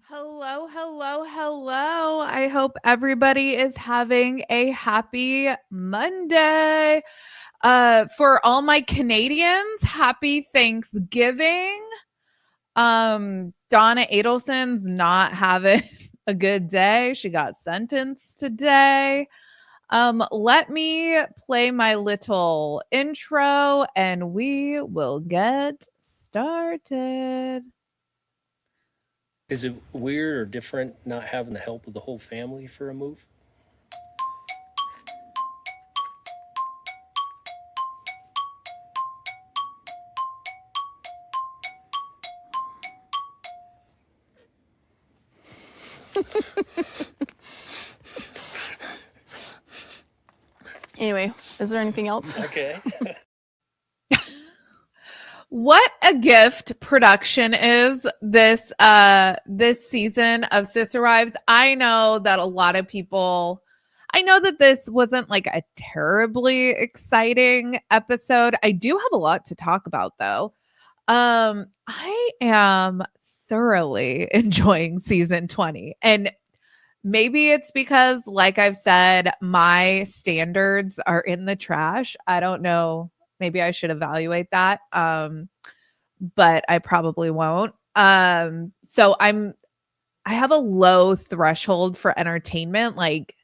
Hello, hello, hello. I hope everybody is having a happy Monday. For all my Canadians, happy Thanksgiving. Donna Adelson's not having a good day. She got sentenced today. Let me play my little intro and we will get started. Is it weird or different not having the help of the whole family for a move? Anyway, is there anything else? Okay. What a gift production is this season of Sis Arrives. I know that a lot of people, I know that this wasn't like a terribly exciting episode. I do have a lot to talk about though. I am thoroughly enjoying season 20. And maybe it's because, like I've said, my standards are in the trash. I don't know. Maybe I should evaluate that. But I probably won't. I have a low threshold for entertainment. Like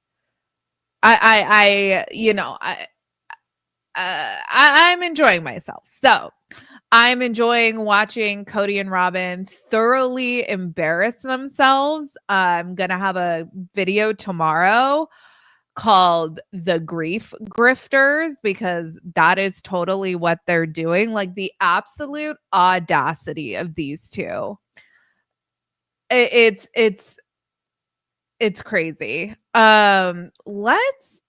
I'm enjoying myself. So I'm enjoying watching Kody and Robin thoroughly embarrass themselves. I'm gonna have a video tomorrow called The Grief Grifters because that is totally what they're doing. Like the absolute audacity of these two. It's crazy. Let's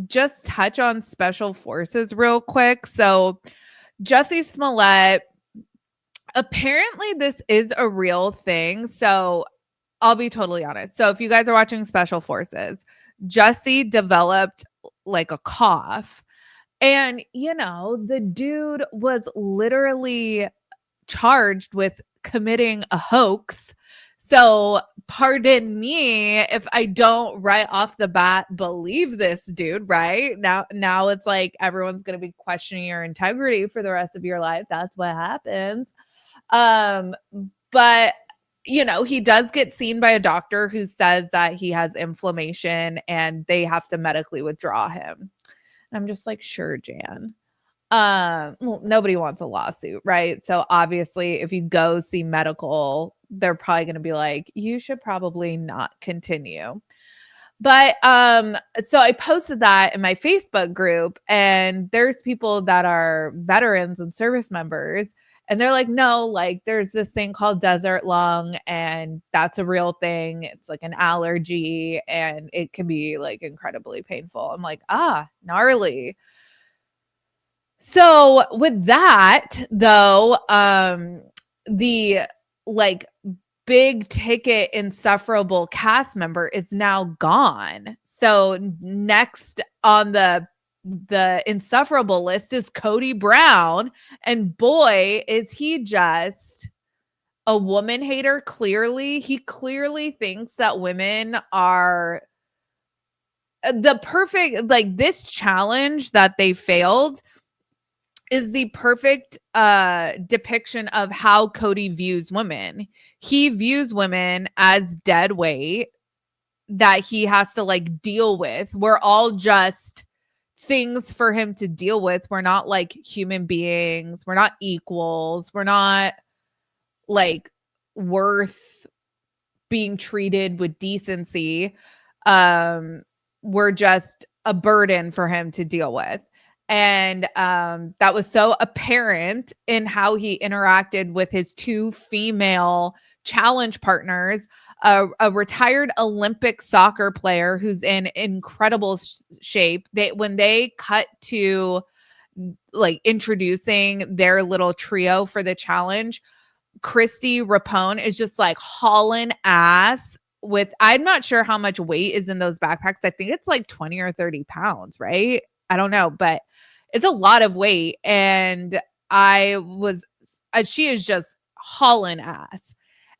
just touch on special forces real quick. So Jussie Smollett, apparently this is a real thing. So I'll be totally honest. So if you guys are watching Special Forces, Jussie developed like a cough. And, the dude was literally charged with committing a hoax. So pardon me if I don't right off the bat believe this dude, right? Now it's like everyone's going to be questioning your integrity for the rest of your life. That's what happens. But he does get seen by a doctor who says that he has inflammation and they have to medically withdraw him. And I'm just like, sure, Jan. Well, nobody wants a lawsuit, right? So obviously, if you go see medical, they're probably going to be like, you should probably not continue. But so I posted that in my Facebook group, and there's people that are veterans and service members, and they're like, no, like there's this thing called desert lung, and that's a real thing. It's like an allergy, and it can be like incredibly painful. I'm like, gnarly. So with that, though, the like big ticket insufferable cast member is now gone. So next on the insufferable list is Kody Brown, and boy, is he just a woman hater. Clearly, he clearly thinks that women are the perfect, like this challenge that they failed is the perfect depiction of how Kody views women. He views women as dead weight that he has to like deal with. We're all just things for him to deal with. We're not like human beings. We're not equals. We're not like worth being treated with decency. We're just a burden for him to deal with. And that was so apparent in how he interacted with his two female challenge partners, a retired Olympic soccer player who's in incredible shape. When they cut to like introducing their little trio for the challenge, Christy Rapone is just like hauling ass with, I'm not sure how much weight is in those backpacks. I think it's like 20 or 30 pounds, right? I don't know, but it's a lot of weight. And she is just hauling ass.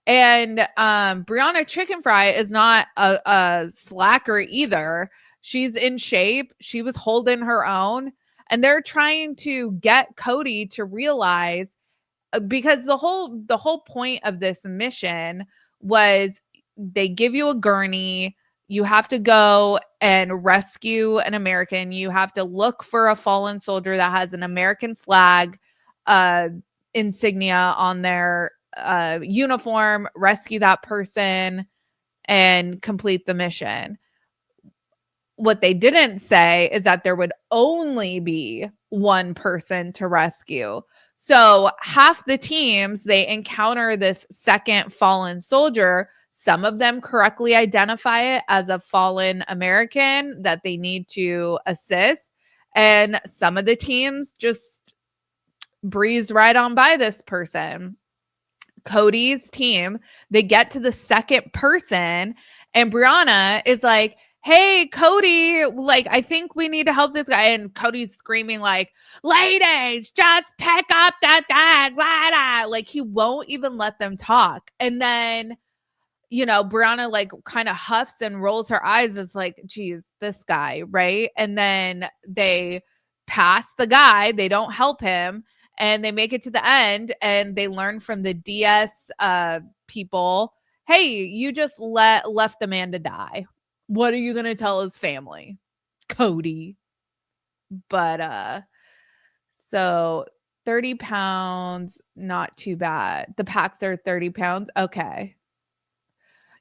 And Brianna Chicken Fry is not a slacker either. She's in shape. She was holding her own. And they're trying to get Kody to realize, because the whole point of this mission was they give you a gurney. You have to go and rescue an American. You have to look for a fallen soldier that has an American flag insignia on their uniform, rescue that person, and complete the mission. What they didn't say is that there would only be one person to rescue. So half the teams, they encounter this second fallen soldier. Some of them correctly identify it as a fallen American that they need to assist. And some of the teams just breeze right on by this person. Kody's team, they get to the second person, and Brianna is like, hey, Kody, like, I think we need to help this guy. And Kody's screaming like, ladies, just pick up that bag. Blah, blah. Like, he won't even let them talk. And then, you know, Brianna like kind of huffs and rolls her eyes. It's like, geez, this guy, right? And then they pass the guy. They don't help him. And they make it to the end, and they learn from the DS people, hey, you just left the man to die. What are you going to tell his family? Kody. But so 30 pounds, not too bad. The packs are 30 pounds. Okay.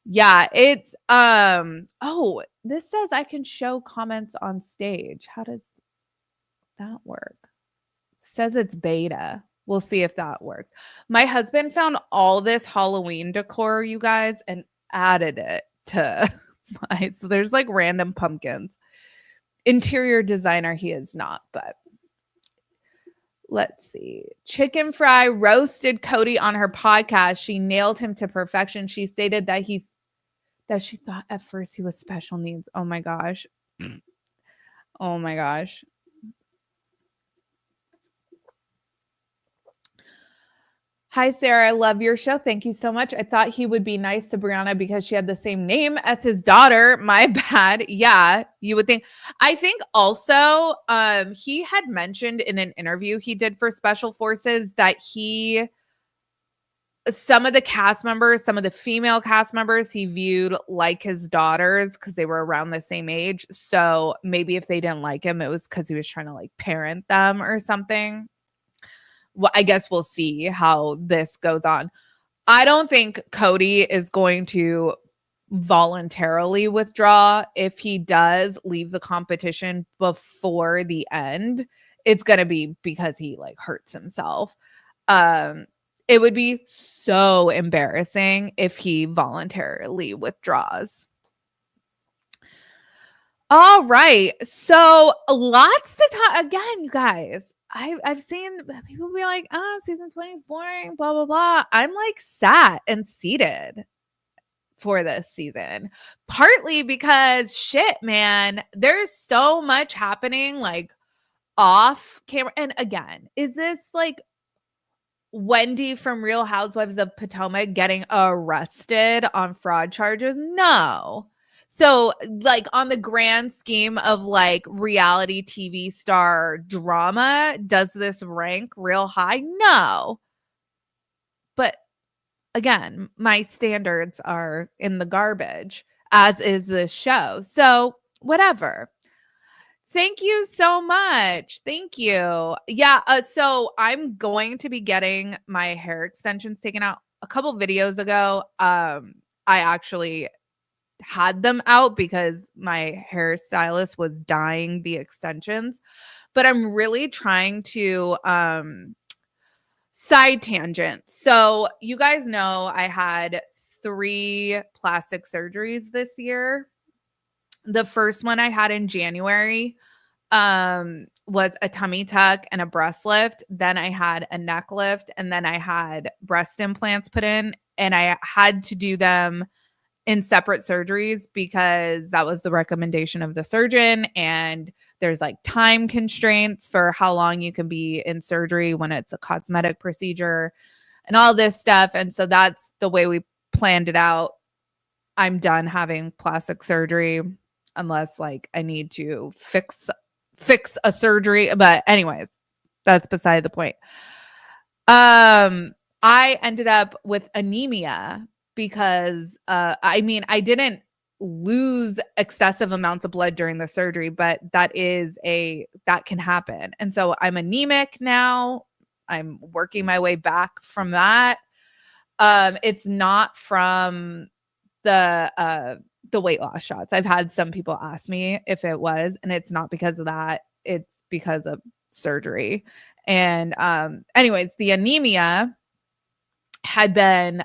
Yeah, it's oh, this says I can show comments on stage. How does that work? Says it's beta. We'll see if that works. My husband found all this Halloween decor, you guys, and added it to my, so there's like random pumpkins. Interior designer, he is not, but let's see. Chicken Fry roasted Kody on her podcast. She nailed him to perfection. She stated that she thought at first he was special needs. Oh my gosh. Oh my gosh. Hi, Sarah. I love your show. Thank you so much. I thought he would be nice to Brianna because she had the same name as his daughter. My bad. Yeah, you would think. I think also he had mentioned in an interview he did for Special Forces that some of the cast members, some of the female cast members he viewed like his daughters because they were around the same age. So maybe if they didn't like him, it was because he was trying to like parent them or something. Well, I guess we'll see how this goes on. I don't think Kody is going to voluntarily withdraw. If he does leave the competition before the end, it's going to be because he like hurts himself. It would be so embarrassing if he voluntarily withdraws. All right. So lots to talk again, you guys. I've seen people be like, season 20 is boring, blah, blah, blah. I'm like sat and seated for this season, partly because shit, man, there's so much happening like off camera. And again, is this like Wendy from Real Housewives of Potomac getting arrested on fraud charges? No. So like on the grand scheme of like reality TV star drama, does this rank real high? No. But again, my standards are in the garbage, as is this show. So whatever. Thank you so much. Thank you. Yeah. So I'm going to be getting my hair extensions taken out. A couple videos ago, I actually had them out because my hairstylist was dyeing the extensions, but I'm really trying to side tangent. So you guys know I had 3 plastic surgeries this year. The first one I had in January was a tummy tuck and a breast lift. Then I had a neck lift, and then I had breast implants put in, and I had to do them in separate surgeries because that was the recommendation of the surgeon. And there's like time constraints for how long you can be in surgery when it's a cosmetic procedure and all this stuff. And so that's the way we planned it out. I'm done having plastic surgery unless like I need to fix a surgery. But anyways, that's beside the point. I ended up with anemia because I mean, I didn't lose excessive amounts of blood during the surgery, but that can happen. And so I'm anemic now. I'm working my way back from that. It's not from the weight loss shots. I've had some people ask me if it was, and it's not because of that. It's because of surgery. And anyways, the anemia had been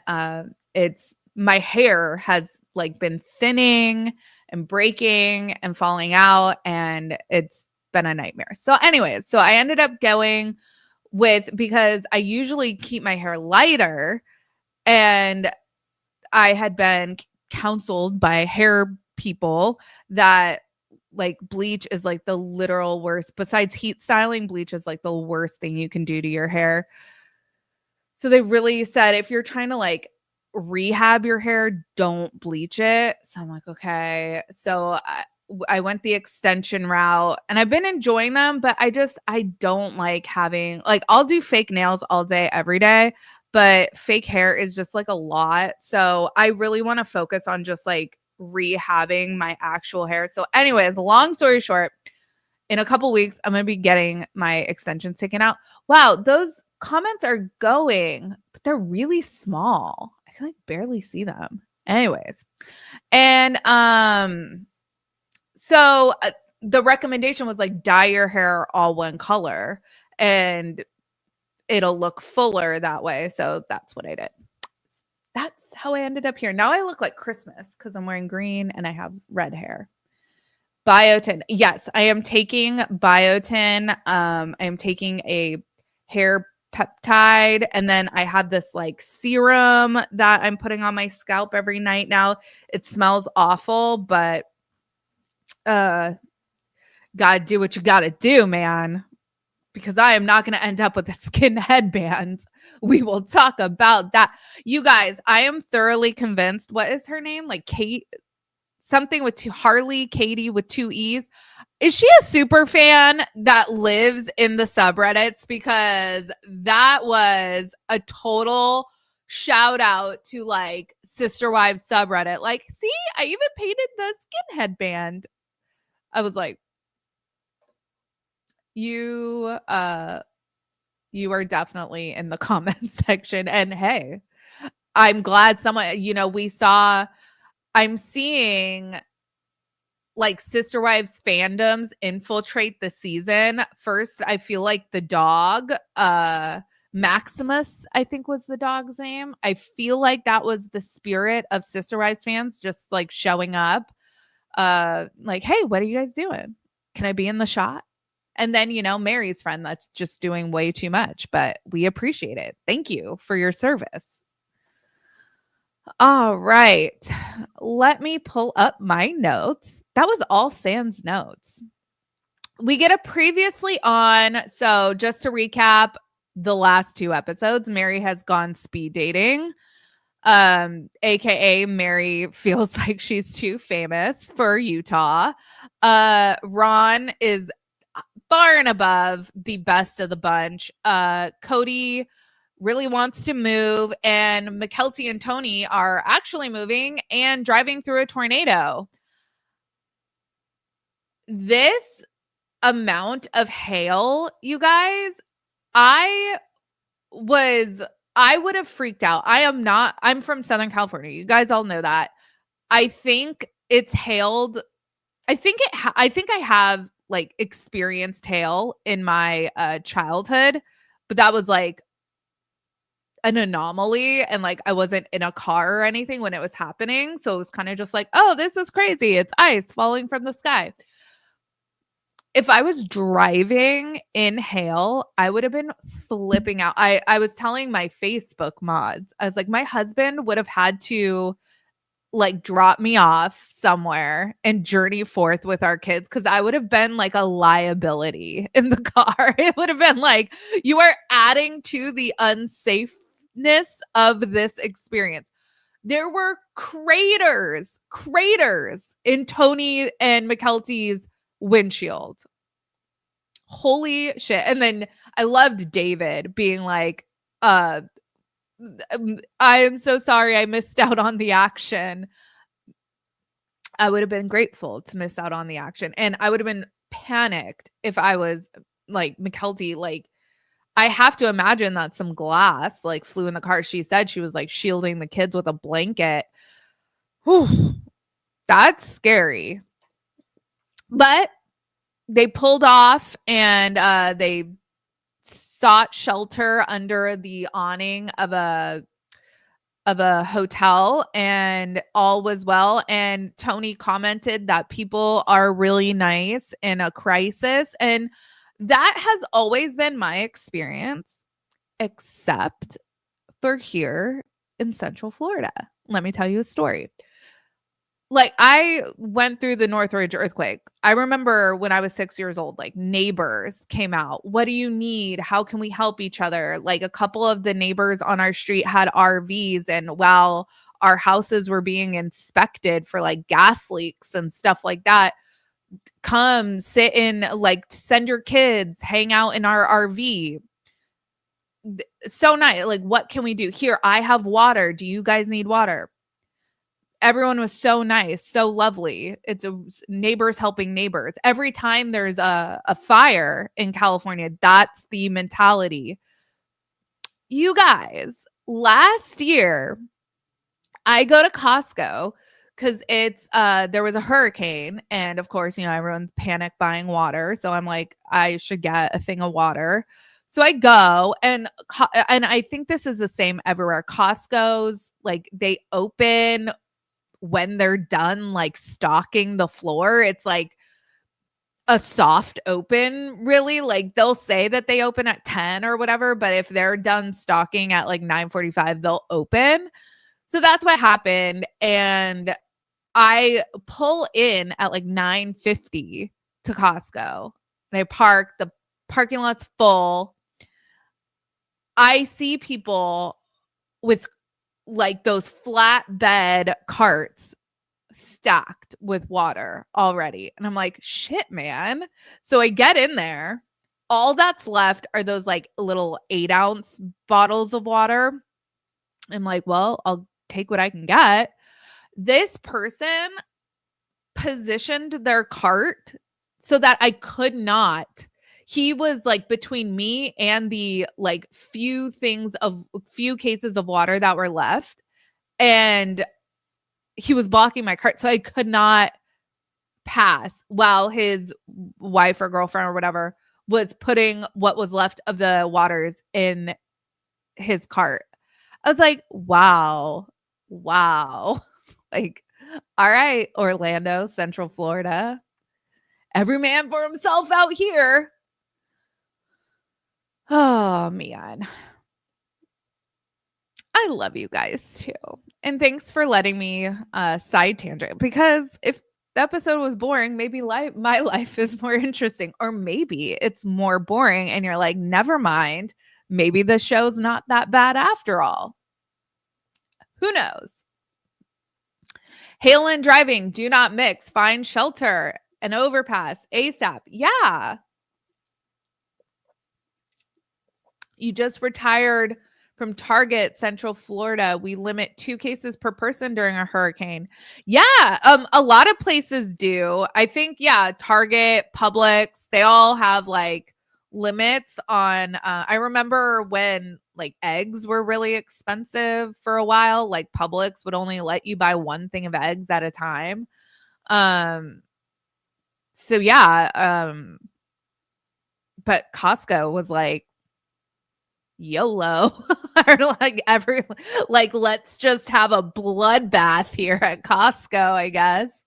my hair has like been thinning and breaking and falling out, and it's been a nightmare. So anyways, so I ended up going because I usually keep my hair lighter, and I had been counseled by hair people that like bleach is like the literal worst. Besides heat styling, bleach is like the worst thing you can do to your hair. So they really said, if you're trying to like rehab your hair, don't bleach it. So I'm like, okay. So I went the extension route, and I've been enjoying them, but I don't like having, like, I'll do fake nails all day, every day, but fake hair is just like a lot. So I really want to focus on just like rehabbing my actual hair. So anyways, long story short, in a couple weeks, I'm going to be getting my extensions taken out. Wow, those comments are going, but they're really small. I can like barely see them. Anyways. And so the recommendation was like dye your hair all one color and it'll look fuller that way. So that's what I did. That's how I ended up here. Now I look like Christmas because I'm wearing green and I have red hair. Biotin. Yes, I am taking biotin. I am taking a hair peptide, and then I have this like serum that I'm putting on my scalp every night now. It smells awful, but gotta do what you gotta do, man. Because I am not going to end up with a skin headband. We will talk about that. You guys, I am thoroughly convinced. What is her name? Like Kate, something with Harley, Kody with 2 E's. Is she a super fan that lives in the subreddits? Because that was a total shout out to like Sister Wives subreddit. Like, see, I even painted the skin headband. I was like, you are definitely in the comment section. And hey, I'm glad someone, I'm seeing like Sister Wives fandoms infiltrate the season. First, I feel like the dog, Maximus, I think was the dog's name. I feel like that was the spirit of Sister Wives fans just like showing up. Like, hey, what are you guys doing? Can I be in the shot? And then, Mary's friend that's just doing way too much, but we appreciate it. Thank you for your service. All right. Let me pull up my notes. That was all Sans notes. We get a previously on. So just to recap the last 2 episodes, Mary has gone speed dating. AKA Mary feels like she's too famous for Utah. Ron is far and above the best of the bunch. Kody really wants to move, and McKelty and Tony are actually moving and driving through a tornado. This amount of hail, you guys, I would have freaked out. I'm from Southern California. You guys all know that. I think it's hailed. I think I have like experienced hail in my childhood, but that was like an anomaly, and like I wasn't in a car or anything when it was happening, so it was kind of just like, oh, this is crazy, it's ice falling from the sky. If I was driving in hail, I would have been flipping out. I was telling my Facebook mods, I was like, my husband would have had to like drop me off somewhere and journey forth with our kids, because I would have been like a liability in the car. It would have been like, you are adding to the unsafeness of this experience. There were craters in Tony and McKelty's windshield. Holy shit. And then I loved David being like, I am so sorry I missed out on the action. I would have been grateful to miss out on the action. And I would have been panicked if I was like McKelty. Like, I have to imagine that some glass like flew in the car. She said she was like shielding the kids with a blanket. Whew, that's scary. But they pulled off and they sought shelter under the awning of a hotel, and all was well. And Tony commented that people are really nice in a crisis, and that has always been my experience, except for here in Central Florida. Let me tell you a story. Like, I went through the Northridge earthquake. I remember when I was 6 years old, like, neighbors came out. What do you need? How can we help each other? Like, a couple of the neighbors on our street had RVs, and while our houses were being inspected for like gas leaks and stuff like that, come sit in, like, send your kids, hang out in our RV. So nice. Like, what can we do? Here, I have water. Do you guys need water? Everyone was so nice, so lovely. It's neighbors helping neighbors. Every time there's a fire in California, that's the mentality. You guys, last year, I go to Costco because it's there was a hurricane, and of course, everyone's panic buying water. So I'm like, I should get a thing of water. So I go, and I think this is the same everywhere. Costco's, like, they open when they're done, like, stocking the floor. It's like a soft open, really. Like, they'll say that they open at 10 or whatever, but if they're done stocking at like 9:45, they'll open. So that's what happened. And I pull in at like 9:50 to Costco. And I park, the parking lot's full. I see people with like those flatbed carts stacked with water already. And I'm like, shit, man. So I get in there. All that's left are those like little 8-ounce bottles of water. I'm like, well, I'll take what I can get. This person positioned their cart so that I could not. He was like between me and the like few cases of water that were left. And he was blocking my cart. So I could not pass while his wife or girlfriend or whatever was putting what was left of the waters in his cart. I was like, wow. Like, all right, Orlando, Central Florida. Every man for himself out here. Oh, man. I love you guys too. And thanks for letting me side tangent, because if the episode was boring, maybe my life is more interesting, or maybe it's more boring and you're like, never mind. Maybe the show's not that bad after all. Who knows? Hail and driving, do not mix, find shelter, an overpass, ASAP. Yeah. You just retired from Target, Central Florida. We limit 2 cases per person during a hurricane. Yeah, a lot of places do. I think, yeah, Target, Publix, they all have like limits on. I remember when like eggs were really expensive for a while. Like Publix would only let you buy one thing of eggs at a time. So yeah, but Costco was like, YOLO, or like let's just have a bloodbath here at Costco, I guess.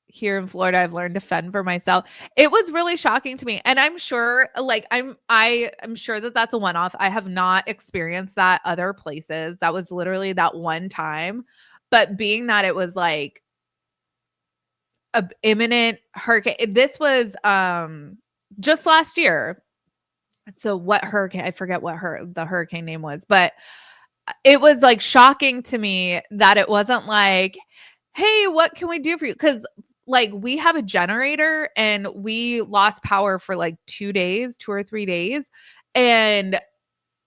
Here in Florida, I've learned to fend for myself. It was really shocking to me, and I'm sure, like, I'm sure that that's a one-off. I have not experienced that other places. That was literally that one time. But being that it was like an imminent hurricane, this was just last year. So what hurricane, I forget what the hurricane name was, but it was like shocking to me that it wasn't like, hey, what can we do for you? Because like we have a generator and we lost power for like 2 or 3 days. And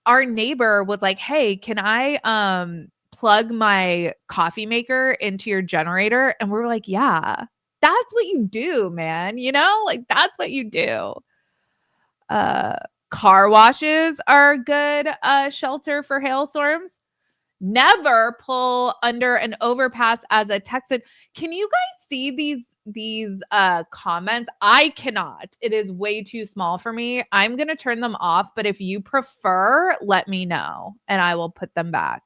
our neighbor was like, hey, can I plug my coffee maker into your generator? And we're like, yeah, that's what you do, man. You know, like that's what you do. Car washes are a good shelter for hailstorms. Never pull under an overpass as a Texan. Can you guys see these comments? I cannot. It is way too small for me. I'm going to turn them off, but if you prefer, let me know and I will put them back.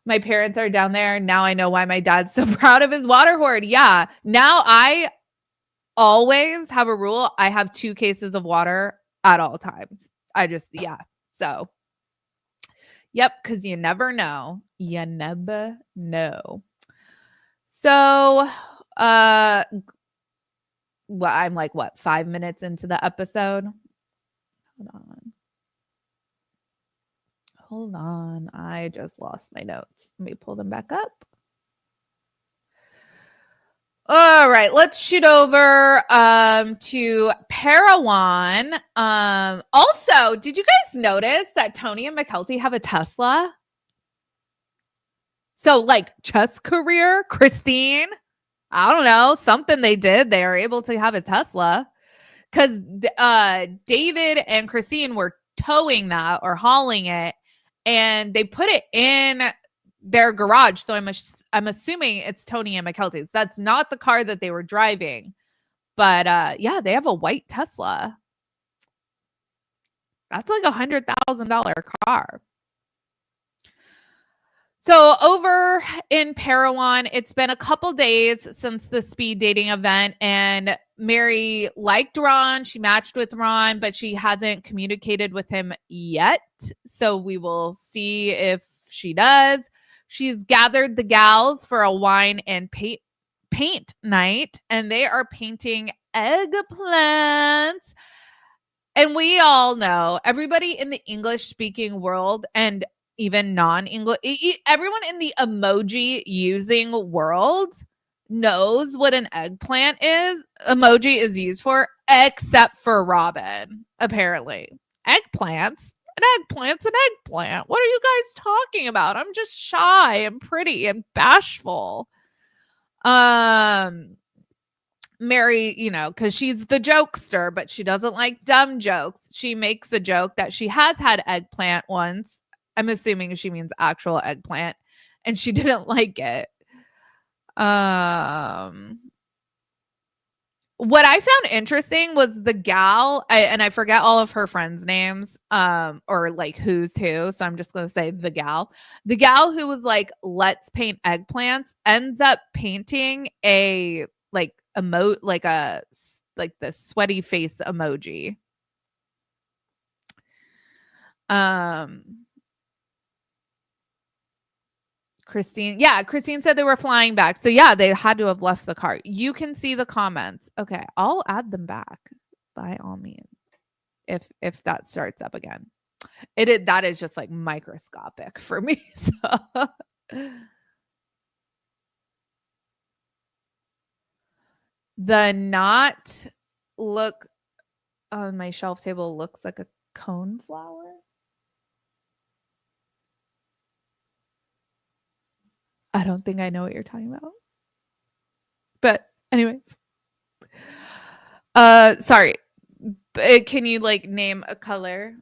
My parents are down there. Now I know why my dad's so proud of his water hoard. Yeah. Now I always have a rule. I have 2 cases of water at all times. Yeah. So, yep, because you never know. You never know. So, well, I'm like, 5 minutes into the episode? Hold on. I just lost my notes. Let me pull them back up. All right, let's shoot over to Parawan. Also, did you guys notice that Tony and McKelty have a Tesla? So, like, chess career, Christine, I don't know, something they did. They are able to have a Tesla because David and Christine were towing that or hauling it, and they put it in their garage. So I'm assuming it's Tony and McKelty's. That's not the car that they were driving. But yeah, they have a white Tesla. That's like $100,000 car. So over in Parawan, it's been a couple days since the speed dating event, and Mary liked Ron. She matched with Ron, but she hasn't communicated with him yet. So we will see if she does. She's gathered the gals for a wine and paint night, and they are painting eggplants. And we all know, everybody in the English speaking world and even non-English, everyone in the emoji using world knows what an eggplant emoji is used for, except for Robin, apparently. Eggplants? An eggplant's an eggplant. What are you guys talking about? I'm just shy and pretty and bashful. Mary, because she's the jokester, but she doesn't like dumb jokes. She makes a joke that she has had eggplant once. I'm assuming she means actual eggplant, and she didn't like it. What I found interesting was the gal, and I forget all of her friends' names, or like who's who. So I'm just gonna say the gal who was like, "Let's paint eggplants," ends up painting a like the sweaty face emoji. Christine said they were flying back. So yeah, they had to have left the car. You can see the comments. Okay, I'll add them back by all means. If that starts up again. That is just like microscopic for me. So the knot look on my shelf table looks like a cone flower. I don't think I know what you're talking about. But anyways. Sorry. Can you like name a color?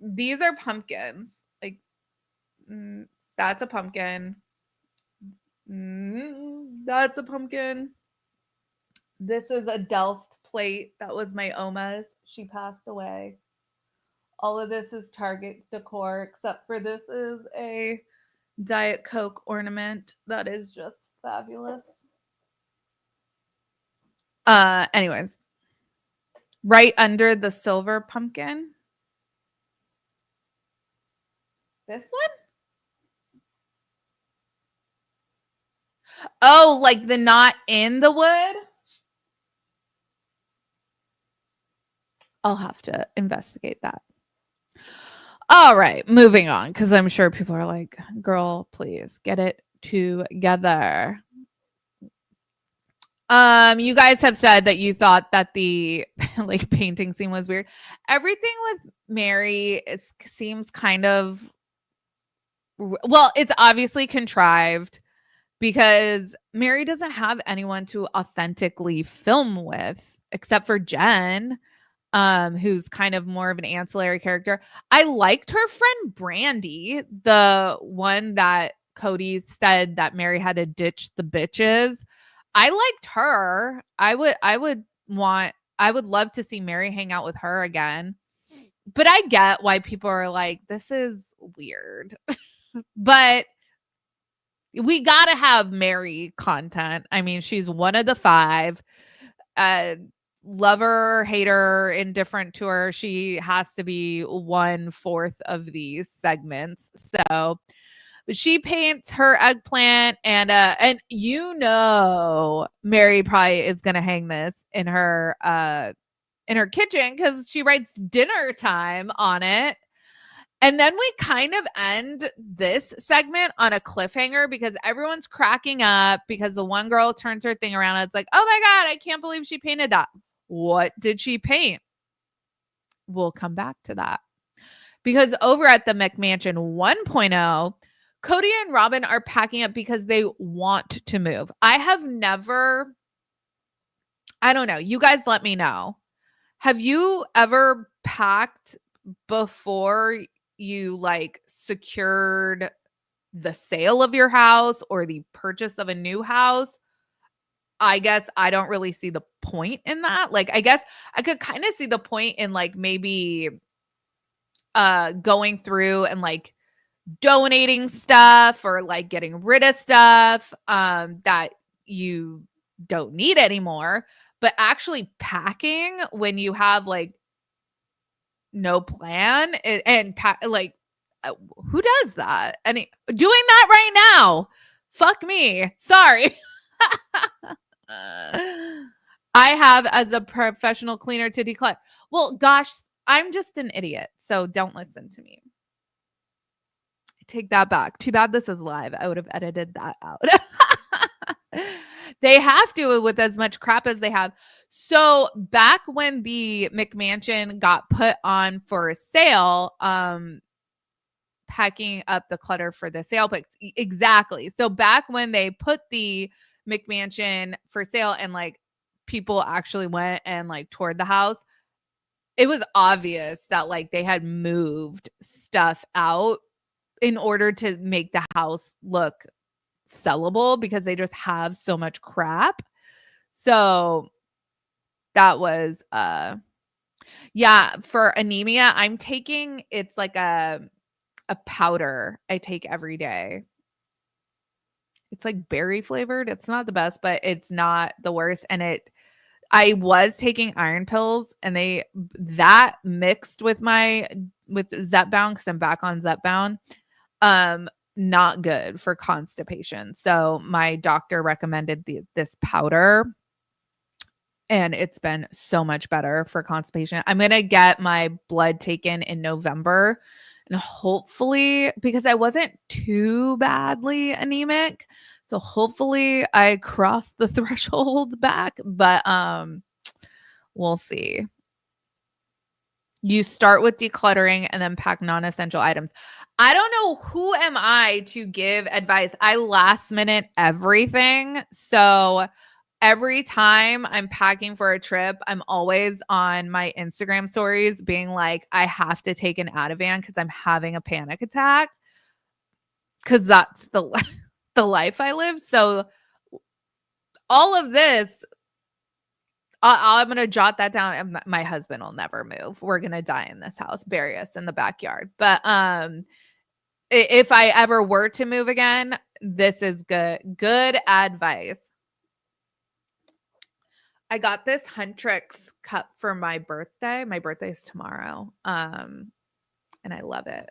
These are pumpkins. Like that's a pumpkin. That's a pumpkin. This is a Delft plate. That was my Oma's. She passed away. All of this is Target decor, except for this is a Diet Coke ornament. That is just fabulous. Anyways. Right under the silver pumpkin. This one? Oh, like the knot in the wood? I'll have to investigate that. All right, moving on, because I'm sure people are like, girl, please get it together. You guys have said that you thought that the like painting scene was weird. Everything with Mary seems kind of, well, it's obviously contrived because Mary doesn't have anyone to authentically film with except for Jen, who's kind of more of an ancillary character. I liked her friend Brandy, the one that Kody said that Mary had to ditch the bitches. I liked her. I would love to see Mary hang out with her again. But I get why people are like, this is weird. But we got to have Mary content. I mean, she's one of the 5. Lover, hater, indifferent to her, she has to be 1/4 of these segments. So she paints her eggplant, and Mary probably is gonna hang this in her kitchen because she writes dinner time on it. And then we kind of end this segment on a cliffhanger because everyone's cracking up because the one girl turns her thing around and it's like, oh my God, I can't believe she painted that. What did she paint? We'll come back to that. Because over at the McMansion 1.0, Kody and Robin are packing up because they want to move. I don't know. You guys let me know. Have you ever packed before you like secured the sale of your house or the purchase of a new house? I guess I don't really see the point in that. Like, I guess I could kind of see the point in like maybe going through and like donating stuff or like getting rid of stuff that you don't need anymore. But actually packing when you have like no plan and like who does that? Doing that right now? Fuck me. Sorry. I have as a professional cleaner to declutter. Well, gosh, I'm just an idiot. So don't listen to me. I take that back. Too bad this is live. I would have edited that out. They have to with as much crap as they have. So back when the McMansion got put on for sale, packing up the clutter for the sale picks. Exactly. So back when they put the McMansion for sale and like people actually went and like toured the house, it was obvious that like they had moved stuff out in order to make the house look sellable because they just have so much crap. So that was for anemia, I'm taking, it's like a powder I take every day. It's like berry flavored. It's not the best, but it's not the worst. And I was taking iron pills and that mixed with Zepbound, because I'm back on Zepbound, not good for constipation. So my doctor recommended this powder and it's been so much better for constipation. I'm going to get my blood taken in November and hopefully, because I wasn't too badly anemic, so hopefully I crossed the threshold back, but we'll see. You start with decluttering and then pack non-essential items. I don't know who am I to give advice. I last minute everything. So every time I'm packing for a trip, I'm always on my Instagram stories being like, I have to take an Ativan because I'm having a panic attack. Because that's the life I live. So all of this, I'm going to jot that down. My husband will never move. We're going to die in this house, bury us in the backyard. But if I ever were to move again, this is good advice. I got this Huntrix cup for my birthday. My birthday is tomorrow. And I love it.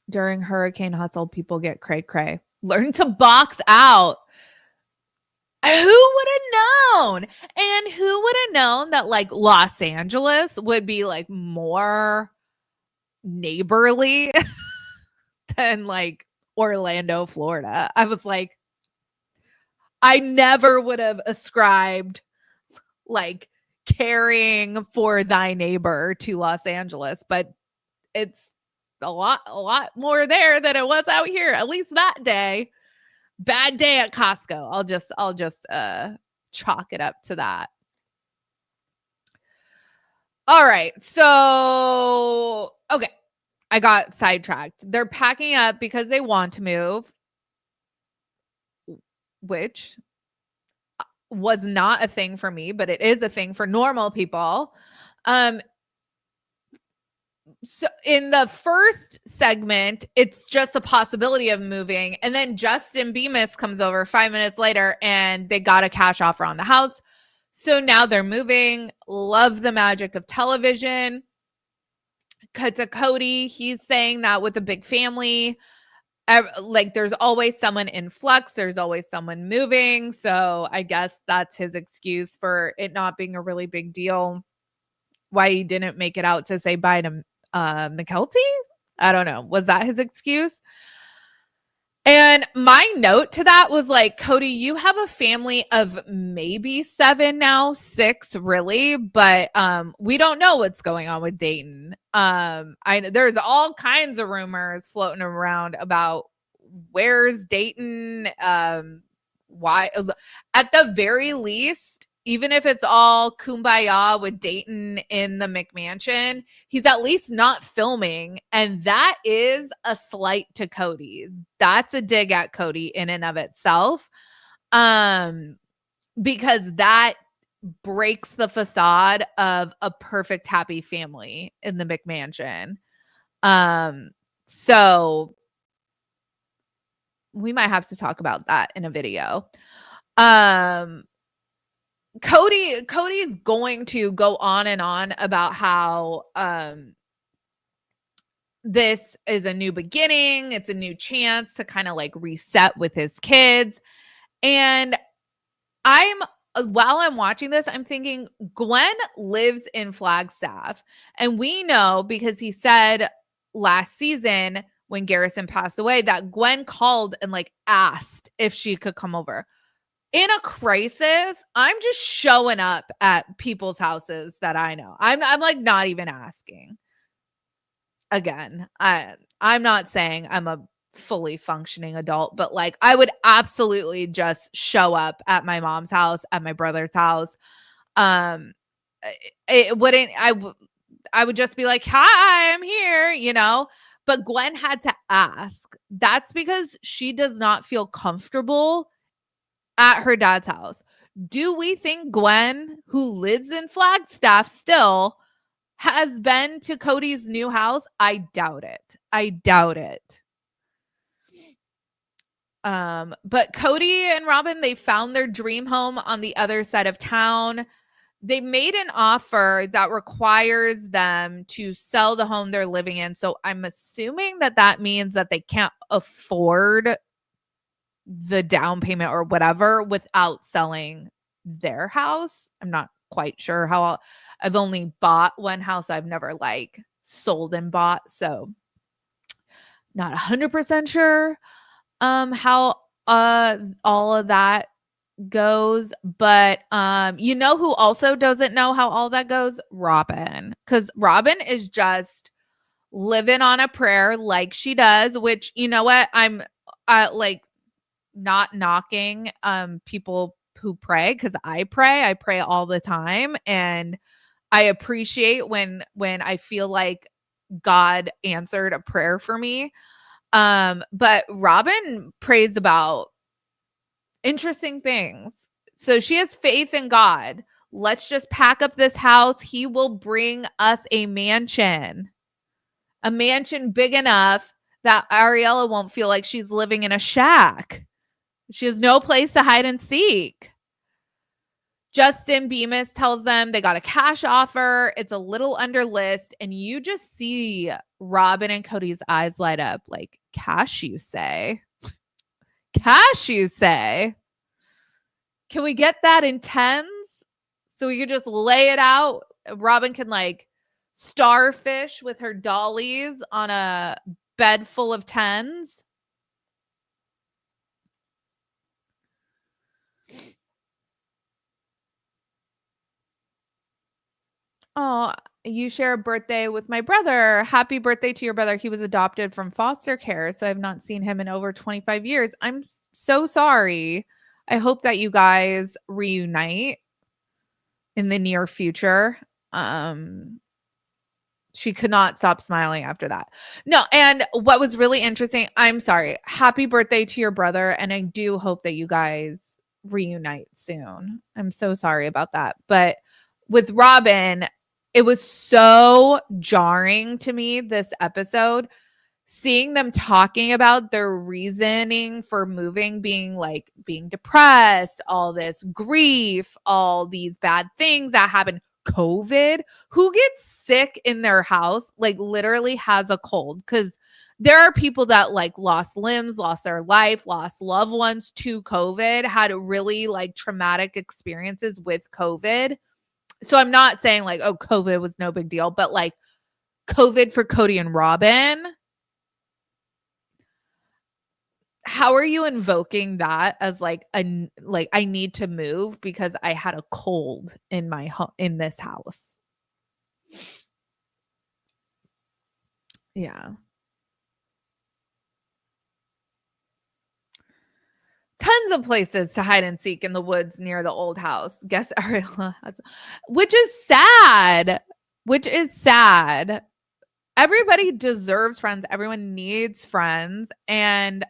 During hurricane hustle, people get cray-cray. Learn to box out. Who would have known? And who would have known that like Los Angeles would be like more neighborly than like Orlando, Florida? I was like, I never would have ascribed like caring for thy neighbor to Los Angeles, but it's a lot more there than it was out here, at least that day. Bad day at Costco. I'll just chalk it up to that. All right. So, okay. I got sidetracked. They're packing up because they want to move, which was not a thing for me, but it is a thing for normal people. So in the first segment, it's just a possibility of moving. And then Justin Bemis comes over 5 minutes later and they got a cash offer on the house. So now they're moving. Love the magic of television. Cut to Kody. He's saying that with a big family, like there's always someone in flux. There's always someone moving. So I guess that's his excuse for it not being a really big deal. Why he didn't make it out to say bye to McKelty? I don't know. Was that his excuse? And my note to that was like, Kody, you have a family of maybe 7 now, 6 really, but we don't know what's going on with Dayton. There's all kinds of rumors floating around about where's Dayton, why. At the very least, even if it's all kumbaya with Dayton in the McMansion, he's at least not filming. And that is a slight to Kody. That's a dig at Kody in and of itself. Because that breaks the facade of a perfect happy family in the McMansion. So we might have to talk about that in a video. Kody is going to go on and on about how this is a new beginning. It's a new chance to kind of like reset with his kids. And while I'm watching this, I'm thinking Gwen lives in Flagstaff. And we know because he said last season when Garrison passed away that Gwen called and like asked if she could come over. In a crisis, I'm just showing up at people's houses that I know. I'm like not even asking. Again, I'm not saying I'm a fully functioning adult, but like I would absolutely just show up at my mom's house, at my brother's house. It wouldn't. I would just be like, "Hi, I'm here," you know. But Gwen had to ask. That's because she does not feel comfortable at her dad's house. Do we think Gwen, who lives in Flagstaff still, has been to Kody's new house? I doubt it. But Kody and Robin, they found their dream home on the other side of town. They made an offer that requires them to sell the home they're living in. So I'm assuming that means that they can't afford the down payment or whatever without selling their house. I'm not quite sure how. I've only bought one house. I've never like sold and bought. So not 100% sure how all of that goes. But you know who also doesn't know how all that goes? Robin. Because Robin is just living on a prayer like she does, which, you know what? I'm like not knocking people who pray, because I pray all the time, and I appreciate when I feel like God answered a prayer for me. But Robin prays about interesting things. So she has faith in God. Let's just pack up this house. He will bring us a mansion big enough that Ariella won't feel like she's living in a shack. She has no place to hide and seek. Justin Bemis tells them they got a cash offer. It's a little under list. And you just see Robin and Kody's eyes light up like, cash, you say? Cash, you say? Can we get that in tens? So we could just lay it out. Robin can like starfish with her dollies on a bed full of tens. Oh, you share a birthday with my brother. Happy birthday to your brother. He was adopted from foster care, so I've not seen him in over 25 years. I'm so sorry. I hope that you guys reunite in the near future. She could not stop smiling after that. No, and what was really interesting, I'm sorry. Happy birthday to your brother, and I do hope that you guys reunite soon. I'm so sorry about that. But with Robin, it was so jarring to me this episode, seeing them talking about their reasoning for moving, being like being depressed, all this grief, all these bad things that happen. COVID, who gets sick in their house, like literally has a cold, because there are people that like lost limbs, lost their life, lost loved ones to COVID, had really like traumatic experiences with COVID. So I'm not saying like, oh, COVID was no big deal, but like COVID for Kody and Robin. How are you invoking that as like a like I need to move because I had a cold in my in this house? Yeah. Tons of places to hide and seek in the woods near the old house. Guess Ariella has, which is sad. Which is sad. Everybody deserves friends. Everyone needs friends. And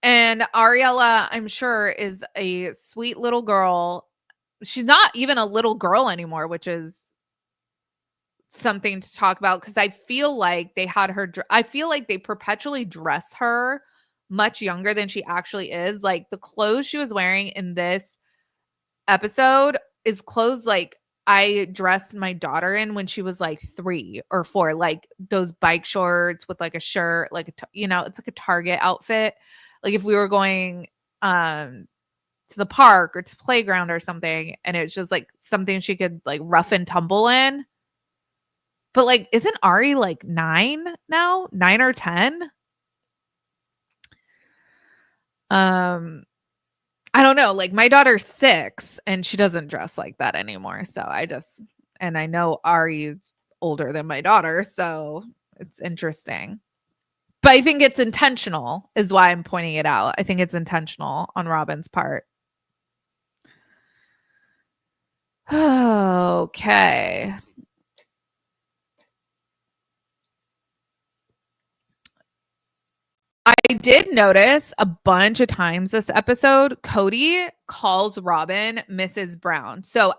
Ariella, I'm sure, is a sweet little girl. She's not even a little girl anymore, which is something to talk about, because I feel like they had her. I feel like they perpetually dress her much younger than she actually is. Like the clothes she was wearing in this episode is clothes like I dressed my daughter in when she was like 3 or 4, like those bike shorts with like a shirt, like it's like a Target outfit. Like if we were going to the park or to playground or something, and it's just like something she could like rough and tumble in. But like, isn't Ari like 9 now? 9 or 10? I don't know. Like my daughter's 6 and she doesn't dress like that anymore. So I know Ari's older than my daughter, so it's interesting. But I think it's intentional is why I'm pointing it out. I think it's intentional on Robin's part. Okay. I did notice a bunch of times this episode, Kody calls Robin Mrs. Brown. So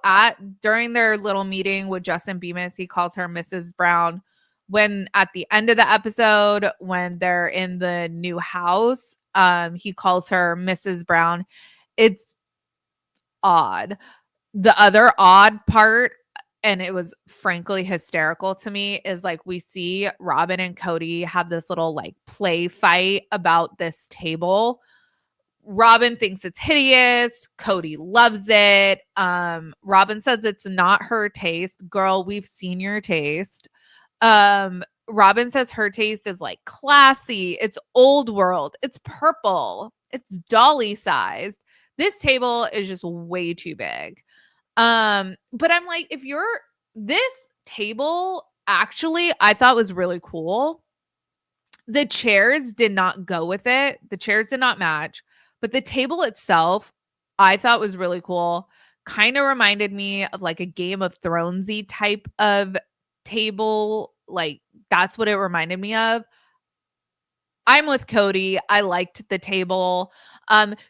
during their little meeting with Justin Bemis, he calls her Mrs. Brown. When at the end of the episode, when they're in the new house, he calls her Mrs. Brown. It's odd. The other odd part, and it was frankly hysterical to me, is like we see Robin and Kody have this little like play fight about this table. Robin thinks it's hideous. Kody loves it. Robin says it's not her taste. Girl, we've seen your taste. Robin says her taste is like classy. It's old world. It's purple. It's dolly sized. This table is just way too big. But I'm like, this table actually I thought was really cool. The chairs did not go with it. The chairs did not match, but the table itself I thought was really cool. Kind of reminded me of like a Game of Thronesy type of table. Like that's what it reminded me of. I'm with Kody. I liked the table.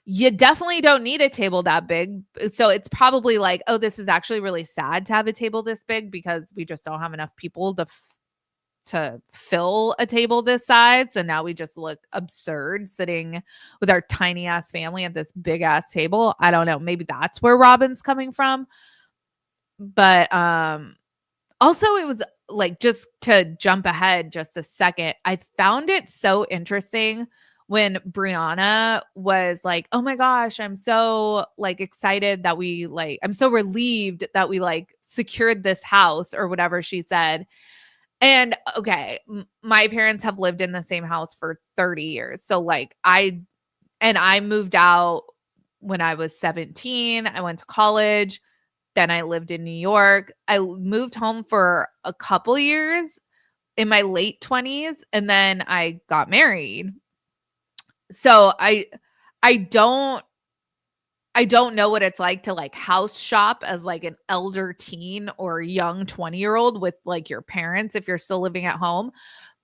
You definitely don't need a table that big. So it's probably like, oh, this is actually really sad to have a table this big because we just don't have enough people to fill a table this size. So now we just look absurd sitting with our tiny ass family at this big ass table. I don't know. Maybe that's where Robin's coming from. But also it was like, just to jump ahead just a second, I found it so interesting when Brianna was like, oh my gosh, I'm so like excited that I'm so relieved that we like secured this house or whatever she said. And okay, my parents have lived in the same house for 30 years. So like I moved out when I was 17. I went to college. Then I lived in New York. I moved home for a couple years in my late 20s, and then I got married. So I don't know what it's like to like house shop as like an elder teen or young 20-year-old with like your parents if you're still living at home.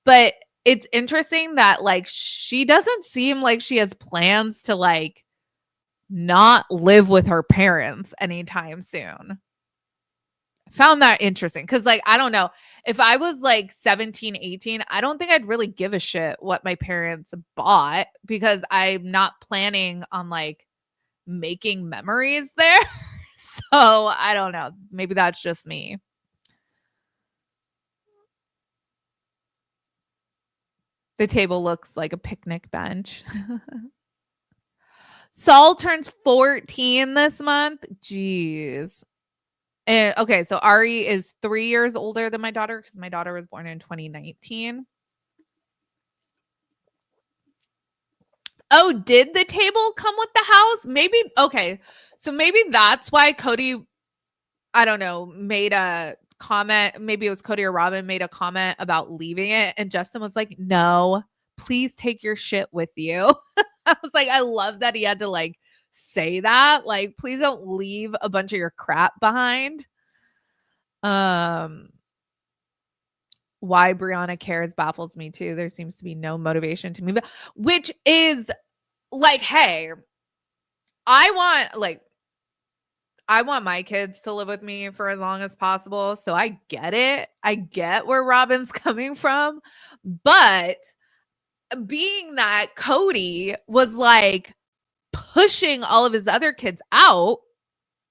But it's interesting that like she doesn't seem like she has plans to like not live with her parents anytime soon. Found that interesting because like I don't know, if I was like 17, 18, I don't think I'd really give a shit what my parents bought because I'm not planning on like making memories there. So I don't know, maybe that's just me. The table looks like a picnic bench. Saul turns 14 this month. Jeez. And okay, so Ari is 3 years older than my daughter because my daughter was born in 2019. Oh, did the table come with the house? Maybe. Okay, so maybe that's why Kody, I don't know, made a comment. Maybe it was Kody or Robin made a comment about leaving it, and Justin was like, "No, please take your shit with you." I was like, I love that he had to like say that. Like, please don't leave a bunch of your crap behind. Why Brianna cares baffles me too. There seems to be no motivation to move, which is like, hey, I want my kids to live with me for as long as possible. So I get it. I get where Robin's coming from. But being that Kody was like pushing all of his other kids out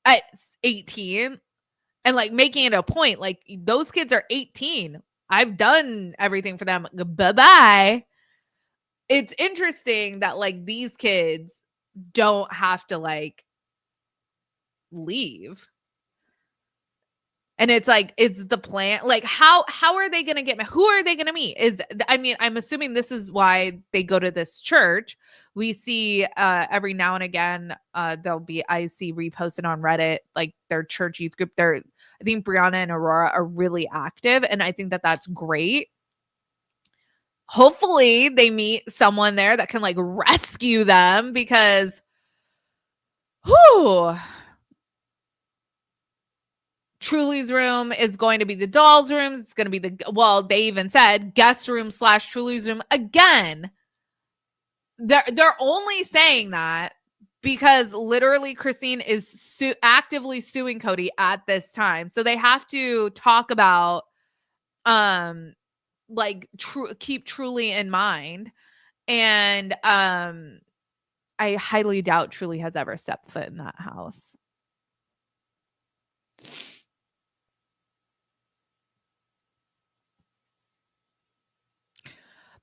at 18 and like making it a point, like those kids are 18. I've done everything for them. Bye-bye. It's interesting that like these kids don't have to like leave. And it's like, is the plan like how are they going to get, who are they going to meet? I'm assuming this is why they go to this church. We see every now and again I see reposted on Reddit like their church youth group. I think Brianna and Aurora are really active, and I think that that's great. Hopefully they meet someone there that can like rescue them because Truly's room is going to be the doll's room. It's going to be they even said guest room / Truly's room. Again, they're only saying that because literally Christine is actively suing Kody at this time. So they have to talk about like keep Truly in mind. And I highly doubt Truly has ever stepped foot in that house.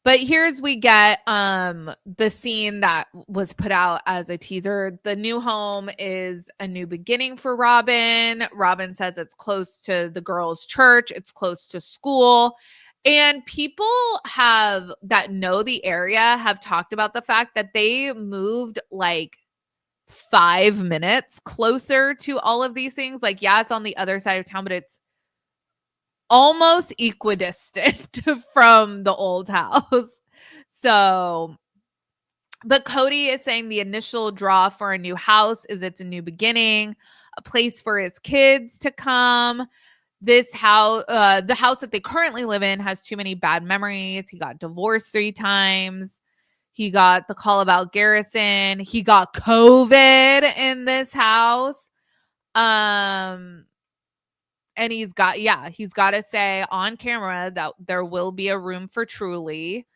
But here's we get the scene that was put out as a teaser. The new home is a new beginning for Robin. Robin says it's close to the girls' church. It's close to school. And people that know the area have talked about the fact that they moved like 5 minutes closer to all of these things. Like, yeah, it's on the other side of town, but it's almost equidistant from the old house. So, but Kody is saying the initial draw for a new house is it's a new beginning, a place for his kids to come. This house, the house that they currently live in, has too many bad memories. He got divorced 3 times. He got the call about Garrison. He got COVID in this house. And he's got to say on camera that there will be a room for Truly.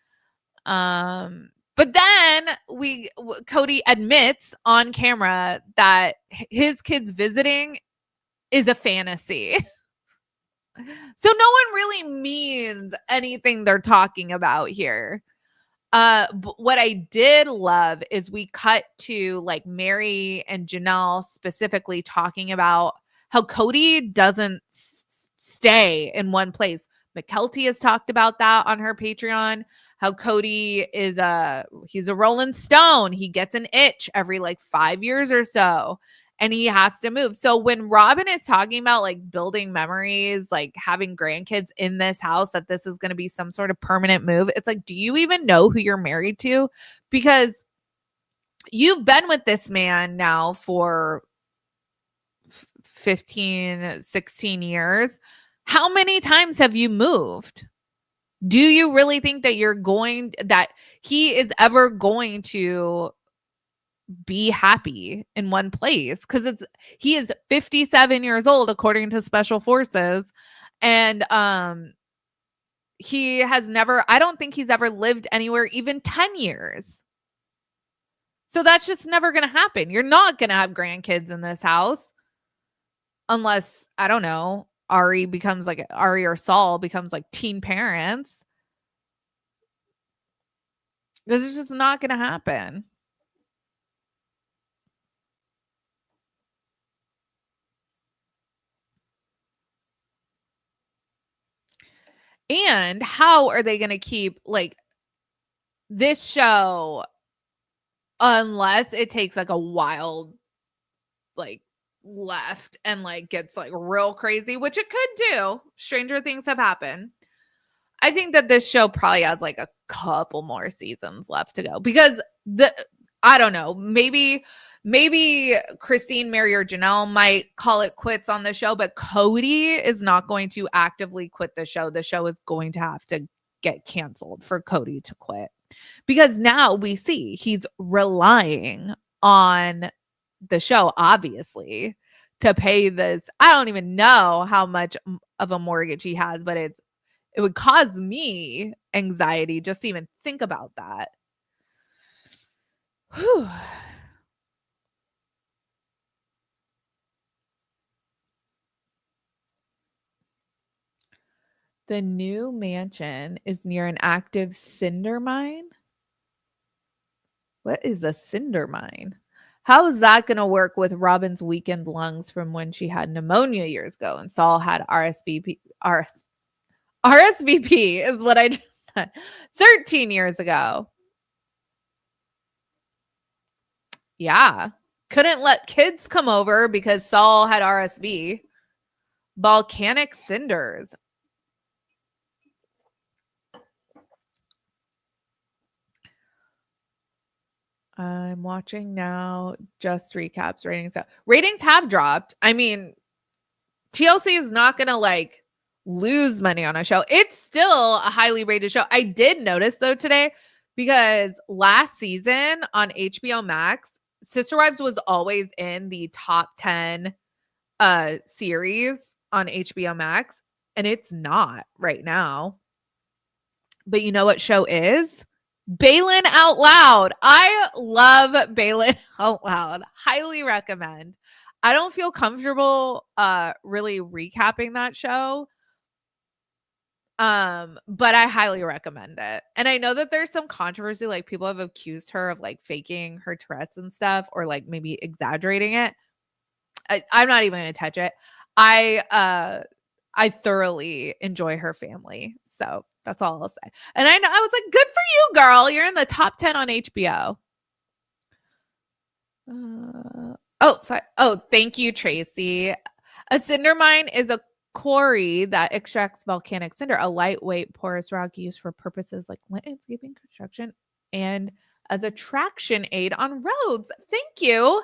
But then Kody admits on camera that his kids visiting is a fantasy. So no one really means anything they're talking about here. What I did love is we cut to like Mary and Janelle specifically talking about how Kody doesn't stay in one place. McKelty has talked about that on her Patreon. How Kody is he's a Rolling Stone. He gets an itch every like 5 years or so, and he has to move. So when Robin is talking about like building memories, like having grandkids in this house, that this is going to be some sort of permanent move, it's like, do you even know who you're married to? Because you've been with this man now for 15, 16 years. How many times have you moved? Do you really think that that he is ever going to be happy in one place? Because he is 57 years old according to special forces, and he has never, I don't think he's ever lived anywhere even 10 years. So that's just never going to happen. You're not going to have grandkids in this house unless, I don't know, Ari or Saul becomes like teen parents. This is just not going to happen. And how are they going to keep like this show unless it takes like a wild like left and like gets like real crazy, which it could do. Stranger things have happened. I think that this show probably has like a couple more seasons left to go because I don't know, maybe Christine, Mary, or Janelle might call it quits on the show, but Kody is not going to actively quit the show. The show is going to have to get canceled for Kody to quit because now we see he's relying on the show, obviously, to pay this. I don't even know how much of a mortgage he has, but it would cause me anxiety just to even think about that. Whew. The new mansion is near an active cinder mine. What is a cinder mine? How is that going to work with Robin's weakened lungs from when she had pneumonia years ago and Saul had RSVP? RSVP is what I just said. 13 years ago. Yeah. Couldn't let kids come over because Saul had RSV. Volcanic cinders. I'm watching now. Just recaps. Ratings have dropped. I mean, TLC is not going to like lose money on a show. It's still a highly rated show. I did notice though today because last season on HBO Max, Sister Wives was always in the top 10 series on HBO Max, and it's not right now. But you know what show is? Bailin' Out Loud. I love Bailin' Out Loud. Highly recommend. I don't feel comfortable really recapping that show. But I highly recommend it. And I know that there's some controversy, like people have accused her of like faking her Tourette's and stuff, or like maybe exaggerating it. I'm not even gonna touch it. I thoroughly enjoy her family. So that's all I'll say. And I was like, good for you, girl. You're in the top 10 on HBO. Thank you, Tracy. A cinder mine is a quarry that extracts volcanic cinder, a lightweight porous rock used for purposes like landscaping, construction, and as a traction aid on roads. Thank you.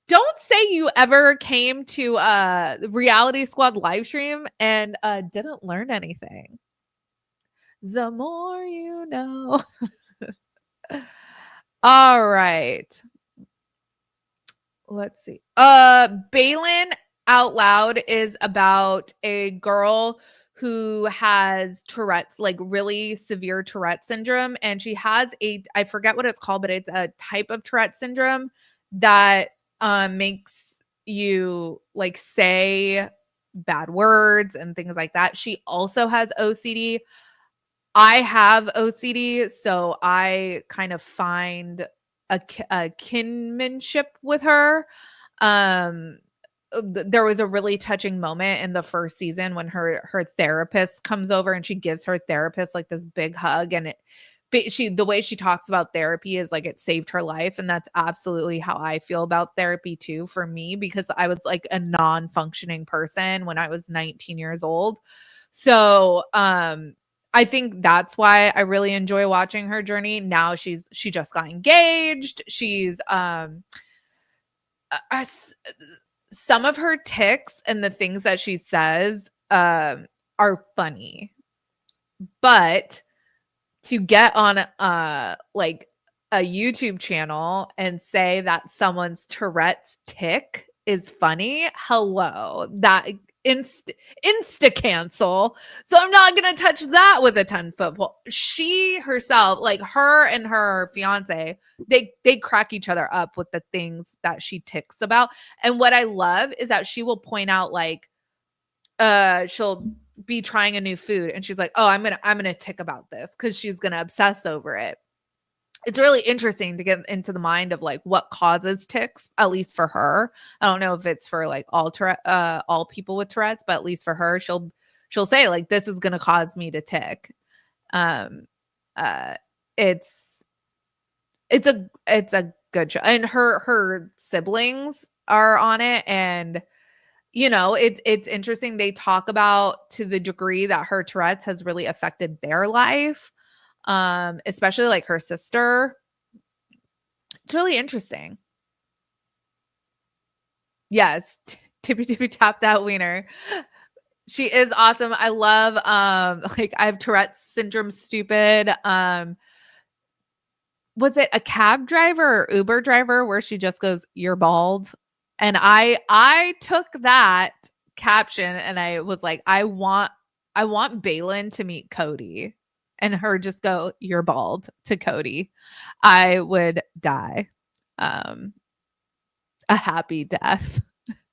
Don't say you ever came to a Reality Squad live stream and didn't learn anything. The more you know. All right. Let's see. Bailin' Out Loud is about a girl who has Tourette's, like really severe Tourette syndrome. And she has I forget what it's called, but it's a type of Tourette syndrome that makes you like say bad words and things like that. She also has OCD. I have OCD, so I kind of find a kinship with her. There was a really touching moment in the first season when her therapist comes over and she gives her therapist like this big hug, and the way she talks about therapy is like it saved her life, and that's absolutely how I feel about therapy too, for me, because I was like a non-functioning person when I was 19 years old. So I think that's why I really enjoy watching her journey. Now she just got engaged. She's some of her tics and the things that she says are funny. But to get on like a YouTube channel and say that someone's Tourette's tic is funny, hello, that insta cancel. So I'm not gonna touch that with a 10-foot pole. She herself, like her and her fiance, they crack each other up with the things that she ticks about. And what I love is that she will point out like she'll be trying a new food and she's like, oh, I'm gonna tick about this, because she's gonna obsess over it. It's really interesting to get into the mind of like what causes tics, at least for her. I don't know if it's for like all people with Tourette's, but at least for her, she'll say like, this is gonna cause me to tick. Um it's a good show, and her siblings are on it, and it's interesting. They talk about to the degree that her Tourette's has really affected their life, especially like her sister. It's really interesting. Yes, tippy tippy tap that wiener. She is awesome. I love like I have Tourette's syndrome stupid. Was it a cab driver or Uber driver where she just goes, "You're bald"? And I took that caption and I was like, I want Balin to meet Kody and her just go, "You're bald" to Kody. I would die. A happy death.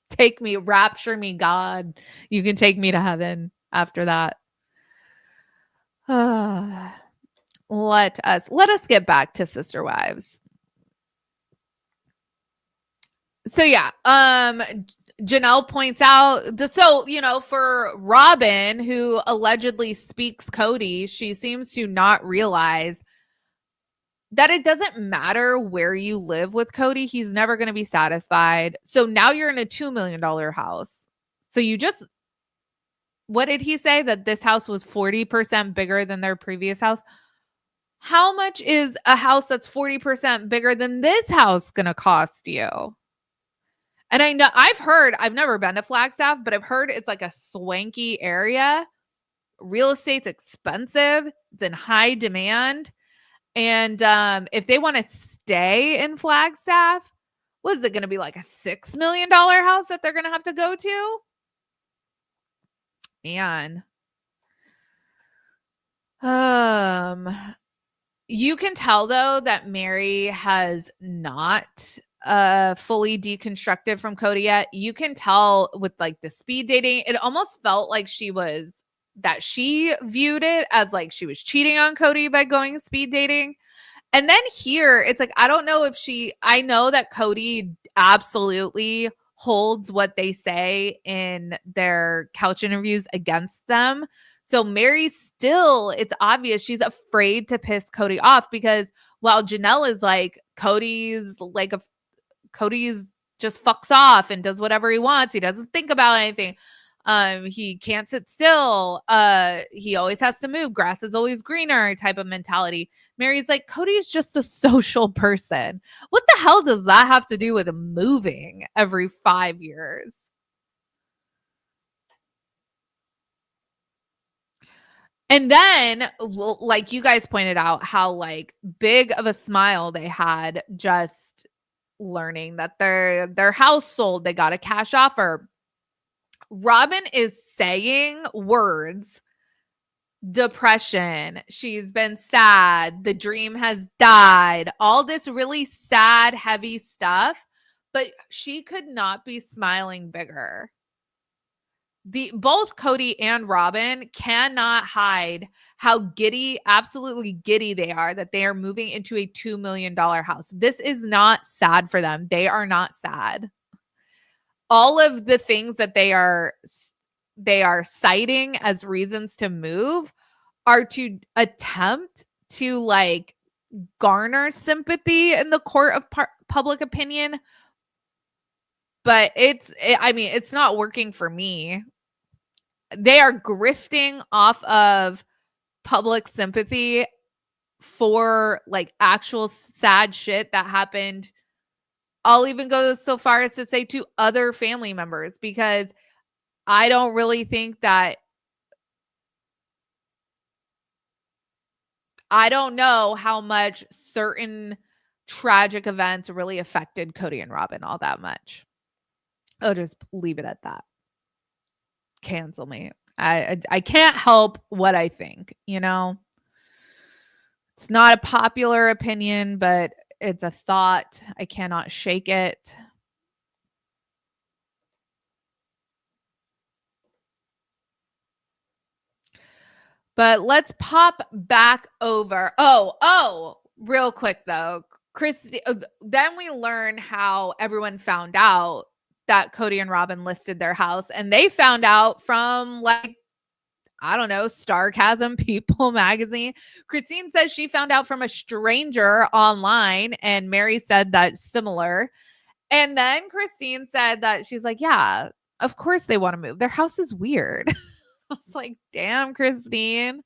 Take me, rapture me, God. You can take me to heaven after that. Let us get back to Sister Wives. So yeah, Janelle points out, so, for Robin, who allegedly speaks Kody, she seems to not realize that it doesn't matter where you live with Kody. He's never going to be satisfied. So now you're in a $2 million house. So what did he say? That this house was 40% bigger than their previous house? How much is a house that's 40% bigger than this house going to cost you? And I know I've never been to Flagstaff, but I've heard it's like a swanky area. Real estate's expensive. It's in high demand. And if they want to stay in Flagstaff, what is it going to be, like a $6 million house that they're going to have to go to? Man. You can tell though that Mary has not fully deconstructed from Kody yet. You can tell with like the speed dating, it almost felt like she viewed it as like she was cheating on Kody by going speed dating. And then here it's like, I don't know if I know that Kody absolutely holds what they say in their couch interviews against them. So Mary still, it's obvious she's afraid to piss Kody off, because while Janelle is like, Cody's just fucks off and does whatever he wants. He doesn't think about anything. He can't sit still. He always has to move. Grass is always greener type of mentality. Mary's like, Cody's just a social person. What the hell does that have to do with moving every 5 years? And then, like you guys pointed out, how like big of a smile they had just learning that their house sold. They got a cash offer. Robin is saying words: depression, she's been sad, the dream has died, all this really sad, heavy stuff, but she could not be smiling bigger. both Kody and Robin cannot hide how giddy, absolutely giddy they are that they are moving into a $2 million house. This is not sad for them. They are not sad. All of the things that they are citing as reasons to move are to attempt to like garner sympathy in the court of public opinion. But it's not working for me. They are grifting off of public sympathy for like actual sad shit that happened. I'll even go so far as to say to other family members, because I don't really think that, I don't know how much certain tragic events really affected Kody and Robin all that much. I'll just leave it at that. Cancel me. I can't help what I think, you know? It's not a popular opinion, but it's a thought. I cannot shake it. But let's pop back over. Oh, real quick though. Then we learn how everyone found out that Kody and Robin listed their house, and they found out from like, I don't know, Starcasm People magazine. Christine says she found out from a stranger online, and Mary said that's similar. And then Christine said that she's like, yeah, of course they want to move. Their house is weird. I was like, damn, Christine.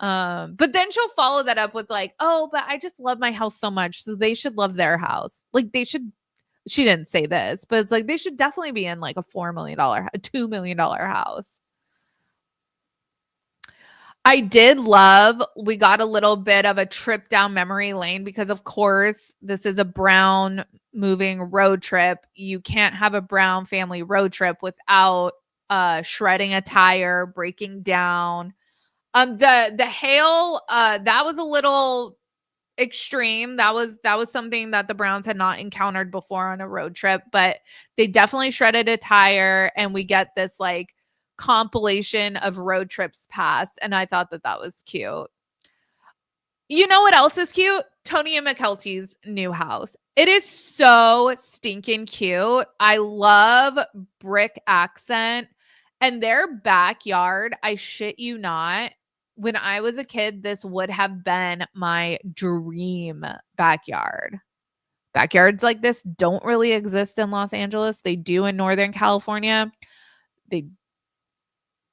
But then she'll follow that up with like, oh, but I just love my house so much, so they should love their house. Like they should. She didn't say this, but it's like they should definitely be in like a $4 million, $2 million house. I did love, we got a little bit of a trip down memory lane because, of course, this is a Brown moving road trip. You can't have a Brown family road trip without shredding a tire, breaking down. The hail, that was a little extreme. That was something that the Browns had not encountered before on a road trip, but they definitely shredded a tire, and we get this like compilation of road trips past, and I thought that was cute. You know what else is cute? Tony and McKelty's new house. It is so stinking cute. I love brick accent, and their backyard, I shit you not, when I was a kid, this would have been my dream backyard. Backyards like this don't really exist in Los Angeles. They do in Northern California. They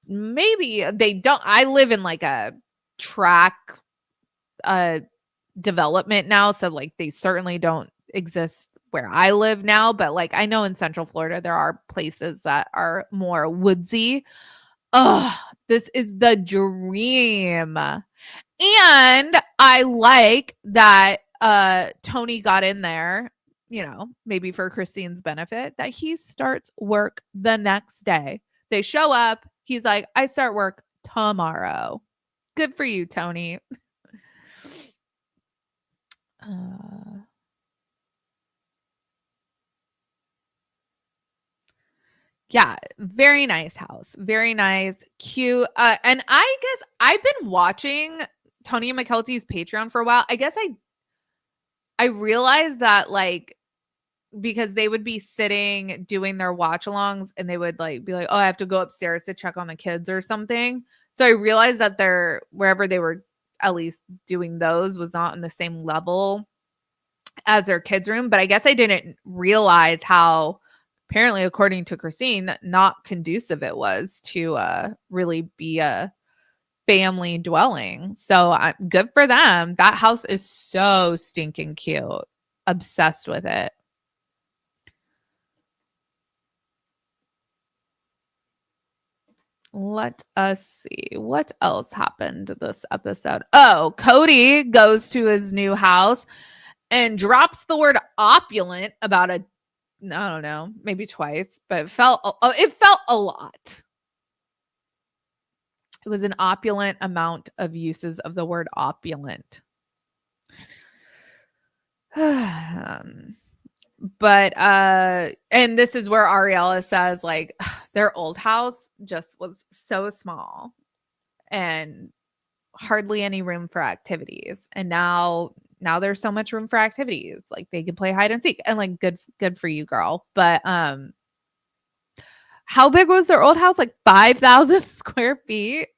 don't. I live in like a track development now, so like they certainly don't exist where I live now, but like I know in Central Florida there are places that are more woodsy. Oh, this is the dream. And I like that Tony got in there, you know, maybe for Christine's benefit, that he starts work the next day. They show up. He's like, I start work tomorrow. Good for you, Tony. Yeah, very nice house. Very nice, cute. And I guess I've been watching Tony and McKelty's Patreon for a while. I guess I realized that like, because they would be sitting doing their watch alongs and they would like be like, oh, I have to go upstairs to check on the kids or something. So I realized that they're wherever they were at least doing those was not in the same level as their kids' room. But I guess I didn't realize how, apparently, according to Christine, not conducive it was to really be a family dwelling. So good for them. That house is so stinking cute. Obsessed with it. Let us see what else happened this episode. Oh, Kody goes to his new house and drops the word opulent about I don't know, maybe twice, but it felt a lot. It was an opulent amount of uses of the word opulent. But and this is where Ariella says like their old house just was so small and hardly any room for activities. And now there's so much room for activities. Like they can play hide and seek, and like good for you, girl. But how big was their old house? Like 5,000 square feet.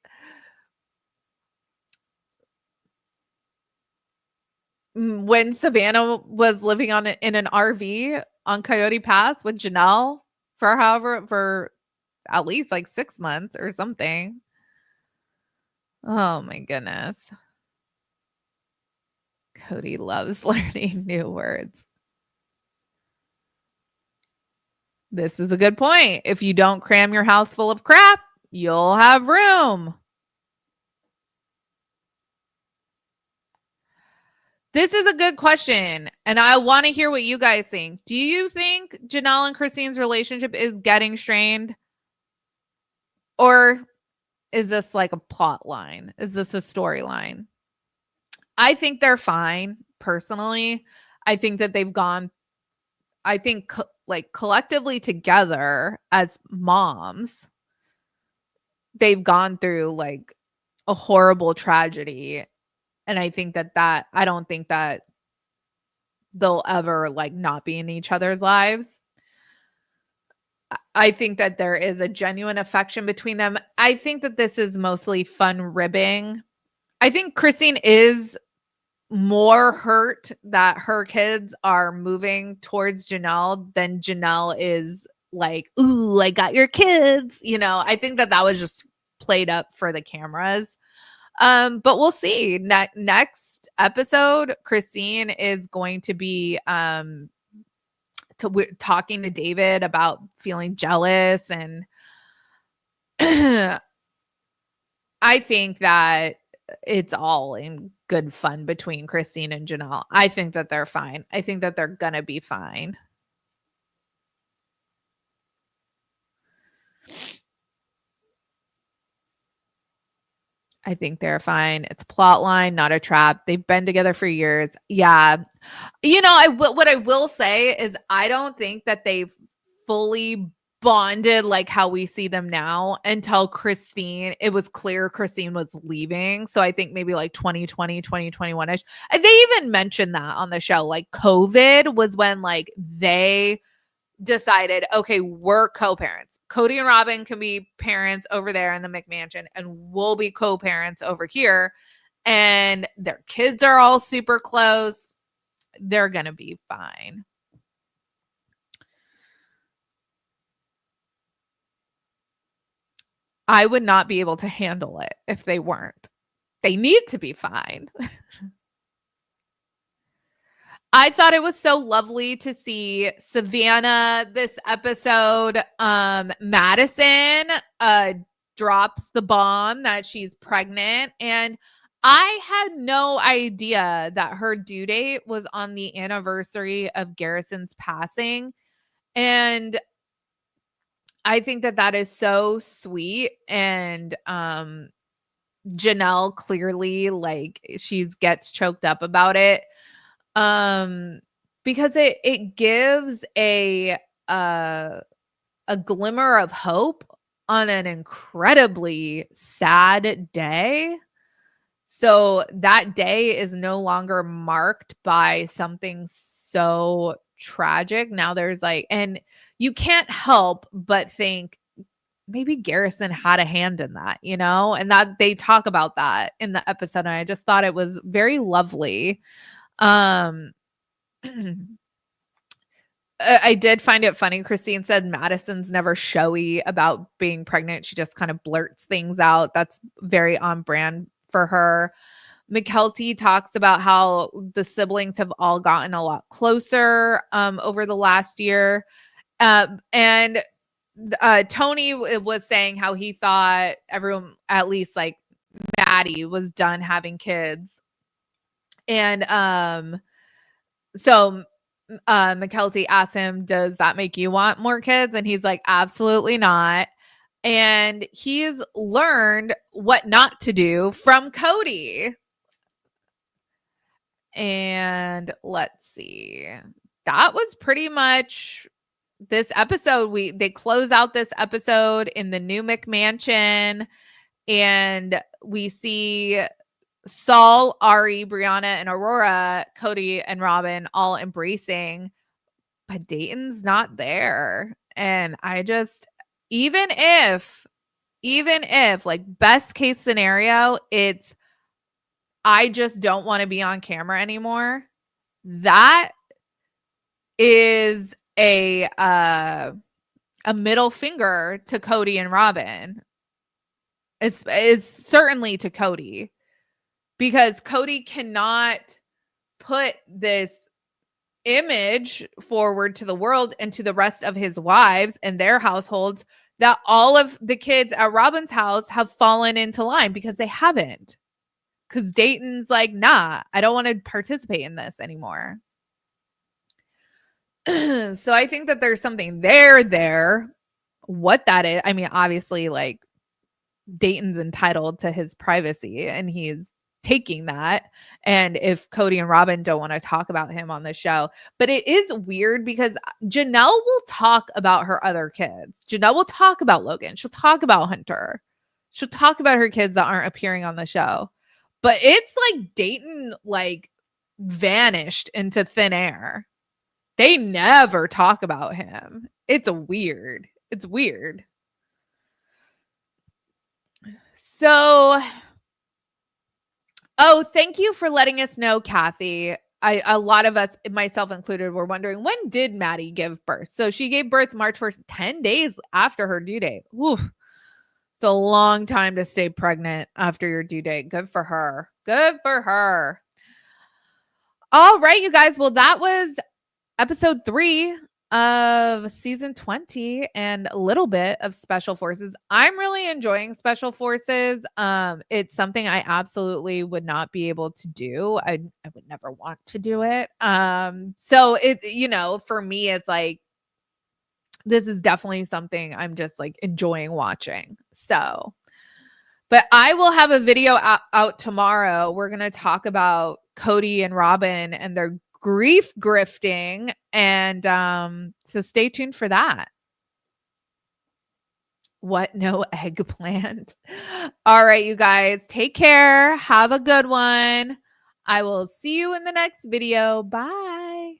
When Savannah was living in an RV on Coyote Pass with Janelle for at least like 6 months or something. Oh my goodness. Kody loves learning new words. This is a good point. If you don't cram your house full of crap, you'll have room. This is a good question, and I want to hear what you guys think. Do you think Janelle and Christine's relationship is getting strained? Or is this like a plot line? Is this a storyline? I think they're fine, personally. I think that they've gone, like collectively together as moms, they've gone through like a horrible tragedy. And I think I don't think that they'll ever like not be in each other's lives. I think that there is a genuine affection between them. I think that this is mostly fun ribbing. I think Christine is more hurt that her kids are moving towards Janelle than Janelle is like, ooh, I got your kids. You know, I think that was just played up for the cameras. But we'll see. Next episode, Christine is going to be talking to David about feeling jealous, and I think that it's all in good fun between Christine and Janelle. I think that they're fine. I think that they're gonna be fine. I think they're fine. It's a plot line, not a trap. They've been together for years. Yeah. You know, what I will say is I don't think that they've fully bonded like how we see them now until it was clear Christine was leaving. So I think maybe like 2020, 2021-ish. And they even mentioned that on the show. Like COVID was when like they decided, okay, we're co-parents. Kody and Robin can be parents over there in the McMansion, and we'll be co-parents over here. And their kids are all super close. They're going to be fine. I would not be able to handle it if they weren't. They need to be fine. I thought it was so lovely to see Savannah this episode. Madison drops the bomb that she's pregnant, and I had no idea that her due date was on the anniversary of Garrison's passing. And I think that is so sweet. And Janelle clearly like she gets choked up about it. Because it gives a glimmer of hope on an incredibly sad day. So that day is no longer marked by something so tragic. Now there's like, and you can't help but think maybe Garrison had a hand in that, you know, and that they talk about that in the episode. And I just thought it was very lovely. I did find it funny. Christine said Madison's never showy about being pregnant. She just kind of blurts things out. That's very on brand for her. McKelty talks about how the siblings have all gotten a lot closer over the last year. And Tony was saying how he thought everyone, at least like Maddie, was done having kids. And so McKelty asked him, does that make you want more kids? And he's like, absolutely not. And he's learned what not to do from Kody. And let's see. that was pretty much this episode. They close out this episode in the new McMansion, and we see Saul, Ari, Brianna, and Aurora, Kody and Robin all embracing, but Dayton's not there. And I just, even if like best case scenario, it's I just don't want to be on camera anymore. That is a middle finger to Kody and Robin. Is certainly to Kody, because Kody cannot put this image forward to the world and to the rest of his wives and their households that all of the kids at Robin's house have fallen into line, because they haven't. Because Dayton's like, nah, I don't want to participate in this anymore. So I think that there's something there. What that is, I mean, obviously, like, Dayton's entitled to his privacy, and he's taking that. And if Kody and Robin don't want to talk about him on the show, but it is weird because Janelle will talk about her other kids. Janelle will talk about Logan. She'll talk about Hunter. She'll talk about her kids that aren't appearing on the show. But it's like Dayton like vanished into thin air. They never talk about him. It's weird. It's weird. So, oh, thank you for letting us know, Kathy. A lot of us, myself included, were wondering, when did Maddie give birth? So she gave birth March 1st, 10 days after her due date. Woo. It's a long time to stay pregnant after your due date. Good for her. Good for her. All right, you guys. Well, that was episode 3 of season 20 and a little bit of Special Forces. I'm really enjoying Special Forces. It's something I absolutely would not be able to do. I would never want to do it. So it's, you know, for me, it's like, this is definitely something I'm just like enjoying watching. So, but I will have a video out tomorrow. We're going to talk about Kody and Robin and their grief grifting. And so stay tuned for that. What? No eggplant? All right, you guys, take care. Have a good one. I will see you in the next video. Bye.